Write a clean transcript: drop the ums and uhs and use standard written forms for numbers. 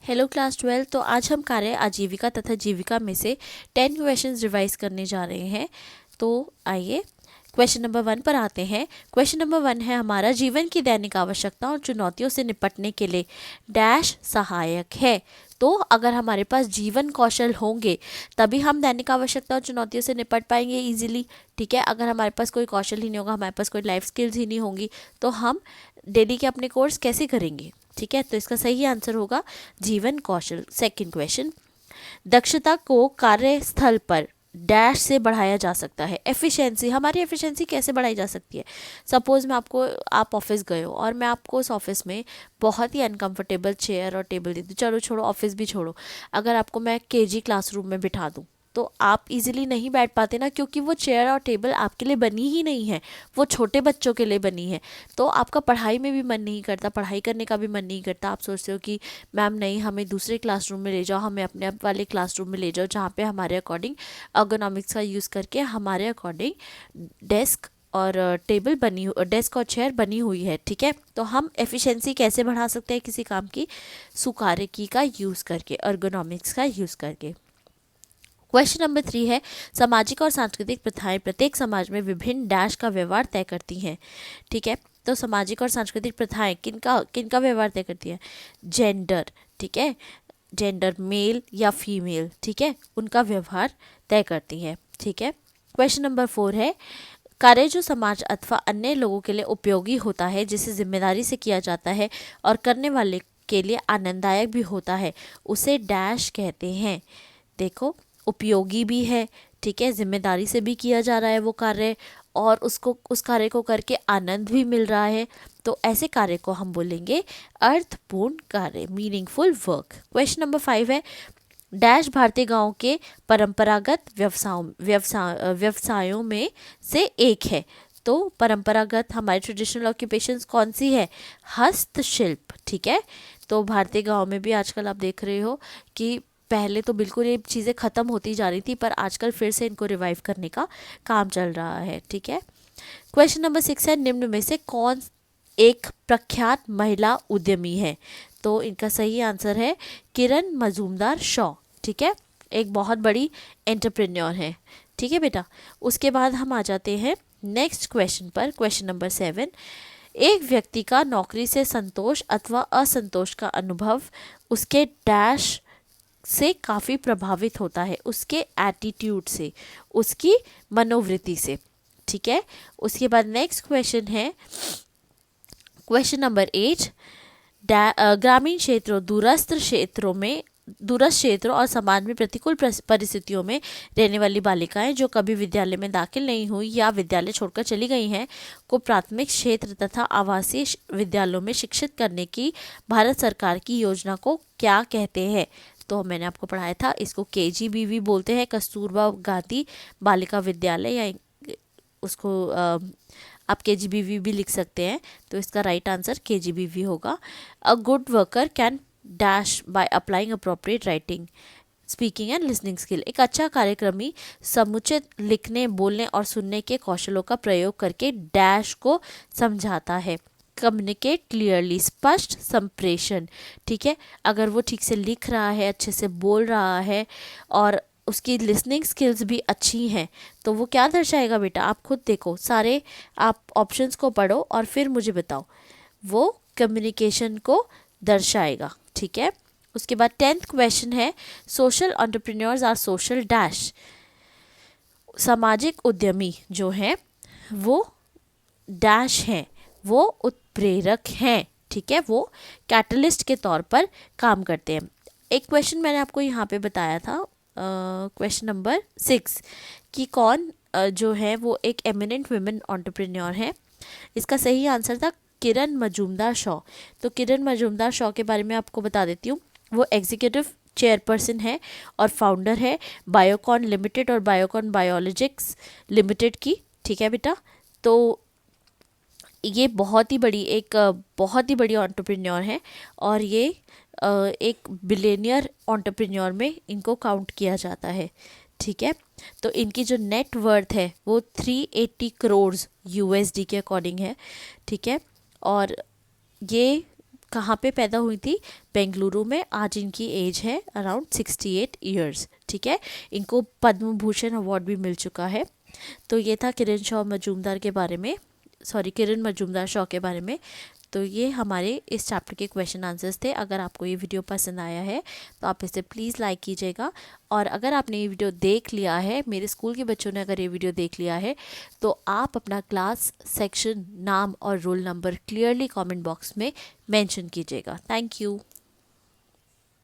Hello class 12। तो आज हम कार्य आजीविका तथा जीविका में से 10 क्वेश्चंस रिवाइज करने जा रहे हैं। तो आइए क्वेश्चन नंबर 1 पर आते हैं। क्वेश्चन नंबर 1 है हमारा, जीवन की दैनिक आवश्यकताओं और चुनौतियों से निपटने के लिए डैश सहायक है। तो अगर हमारे पास जीवन कौशल होंगे तभी हम दैनिक आवश्यकता और चुनौतियों से निपट पाएंगे इजीली। ठीक है, अगर हमारे पास कोई कौशल ही नहीं होगा, हमारे पास कोई लाइफ स्किल्स ही नहीं होंगी, तो हम डेली के अपने कोर्स कैसे करेंगे। ठीक है, तो इसका सही आंसर होगा जीवन कौशल। सेकंड क्वेश्चन, दक्षता को कार्यस्थल पर डैश से बढ़ाया जा सकता है। एफिशिएंसी, हमारी एफिशिएंसी कैसे बढ़ाई जा सकती है। सपोज मैं आपको, आप ऑफिस गए हो और मैं आपको उस ऑफिस में बहुत ही अनकंफर्टेबल चेयर और टेबल दे दूँ, चलो छोड़ो ऑफिस भी छोड़ो, अगर आपको मैं केजी क्लासरूम में बिठा दूँ तो आप इजीली नहीं बैठ पाते ना, क्योंकि वो चेयर और टेबल आपके लिए बनी ही नहीं है, वो छोटे बच्चों के लिए बनी है। तो आपका पढ़ाई में भी मन नहीं करता, पढ़ाई करने का भी मन नहीं करता। आप सोचते हो कि मैम नहीं, हमें दूसरे क्लासरूम में ले जाओ, हमें अपने आप वाले क्लासरूम में ले जाओ जहाँ पे हमारे अकॉर्डिंग अर्गोनॉमिक्स का यूज़ करके हमारे अकॉर्डिंग डेस्क और टेबल बनी, डेस्क और चेयर बनी हुई है। ठीक है, तो हम एफिशिएंसी कैसे बढ़ा सकते हैं किसी काम की, सुकार्यकी का यूज़ करके, अर्गोनॉमिक्स का यूज़ करके। क्वेश्चन नंबर 3 है, सामाजिक और सांस्कृतिक प्रथाएं प्रत्येक समाज में विभिन्न डैश का व्यवहार तय करती हैं। ठीक है, तो सामाजिक और सांस्कृतिक प्रथाएं किनका किनका व्यवहार तय करती हैं। जेंडर, ठीक है, जेंडर मेल या फीमेल, ठीक है, उनका व्यवहार तय करती हैं। ठीक है, क्वेश्चन नंबर 4 है, कार्य जो समाज अथवा अन्य लोगों के लिए उपयोगी होता है, जिसे जिम्मेदारी से किया जाता है और करने वाले के लिए आनंददायक भी होता है, उसे डैश कहते हैं। देखो, उपयोगी भी है, ठीक है, जिम्मेदारी से भी किया जा रहा है वो कार्य, और उसको, उस कार्य को करके आनंद भी मिल रहा है, तो ऐसे कार्य को हम बोलेंगे अर्थपूर्ण कार्य, मीनिंगफुल वर्क। क्वेश्चन नंबर 5 है, डैश भारतीय गांव के परंपरागत व्यवसायों में से एक है। तो परंपरागत हमारे ट्रेडिशनल ऑक्यूपेशंस कौन सी है, हस्तशिल्प। ठीक है, तो भारतीय गांव में भी आजकल आप देख रहे हो कि पहले तो बिल्कुल ये चीज़ें ख़त्म होती जा रही थी, पर आजकल फिर से इनको रिवाइव करने का काम चल रहा है। ठीक है, क्वेश्चन नंबर 6 है, निम्न में से कौन एक प्रख्यात महिला उद्यमी है। तो इनका सही आंसर है किरण मजूमदार शॉ। ठीक है, एक बहुत बड़ी एंटरप्रेन्योर है। ठीक है बेटा, उसके बाद हम आ जाते हैं नेक्स्ट क्वेश्चन पर। क्वेश्चन नंबर 7, एक व्यक्ति का नौकरी से संतोष अथवा असंतोष का अनुभव उसके डैश से काफ़ी प्रभावित होता है, उसके एटीट्यूड से, उसकी मनोवृत्ति से। ठीक है, उसके बाद नेक्स्ट क्वेश्चन है क्वेश्चन नंबर 8, ग्रामीण क्षेत्रों, दूरस्थ क्षेत्रों और समाज में प्रतिकूल परिस्थितियों में रहने वाली बालिकाएं जो कभी विद्यालय में दाखिल नहीं हुई या विद्यालय छोड़कर चली गई हैं, को प्राथमिक क्षेत्र तथा आवासीय विद्यालयों में शिक्षित करने की भारत सरकार की योजना को क्या कहते हैं। तो मैंने आपको पढ़ाया था, इसको KGBV बोलते हैं, कस्तूरबा गांधी बालिका विद्यालय, या उसको आप KGBV भी लिख सकते हैं। तो इसका राइट आंसर KGBV होगा। A good worker can dash by applying appropriate writing, speaking and listening skill. एक अच्छा कार्यक्रमी समुचित लिखने, बोलने और सुनने के कौशलों का प्रयोग करके डैश को समझाता है। कम्युनिकेट क्लियरली, स्पष्ट संप्रेषण। ठीक है, अगर वो ठीक से लिख रहा है, अच्छे से बोल रहा है और उसकी लिसनिंग स्किल्स भी अच्छी हैं, तो वो क्या दर्शाएगा बेटा, आप खुद देखो, सारे आप ऑप्शंस को पढ़ो और फिर मुझे बताओ, वो कम्युनिकेशन को दर्शाएगा। ठीक है, उसके बाद 10th क्वेश्चन है, social entrepreneurs are social dash. सामाजिक उद्यमी जो हैं वो डैश हैं, वो उत्प्रेरक हैं। ठीक है, वो कैटलिस्ट के तौर पर काम करते हैं। एक क्वेश्चन मैंने आपको यहाँ पे बताया था, क्वेश्चन नंबर 6, कि कौन जो है वो एक एमिनेंट वुमेन एंटरप्रेन्योर है। इसका सही आंसर था किरण मजूमदार शॉ। तो किरण मजूमदार शॉ के बारे में आपको बता देती हूँ, वो एग्जीक्यूटिव चेयरपर्सन है और फाउंडर है बायोकॉन लिमिटेड और बायोकॉन बायोलॉजिक्स लिमिटेड की। ठीक है बेटा, तो ये बहुत ही बड़ी एंटरप्रेन्योर है और ये एक बिलियनियर एंटरप्रेन्योर में इनको काउंट किया जाता है। ठीक है, तो इनकी जो नेट वर्थ है वो 380 करोड़ USD के अकॉर्डिंग है। ठीक है, और ये कहाँ पे पैदा हुई थी? बेंगलुरु में। आज इनकी एज है अराउंड 68 ईयर्स। ठीक है, इनको पद्म भूषण अवार्ड भी मिल चुका है। तो ये था किरण शॉ मजूमदार के बारे में, किरण मजूमदार शॉ के बारे में। तो ये हमारे इस चैप्टर के क्वेश्चन आंसर्स थे। अगर आपको ये वीडियो पसंद आया है तो आप इसे प्लीज़ लाइक कीजिएगा, और अगर आपने ये वीडियो देख लिया है, मेरे स्कूल के बच्चों ने अगर ये वीडियो देख लिया है, तो आप अपना क्लास, सेक्शन, नाम और roll number clearly comment box में मेंशन कीजिएगा। Thank you.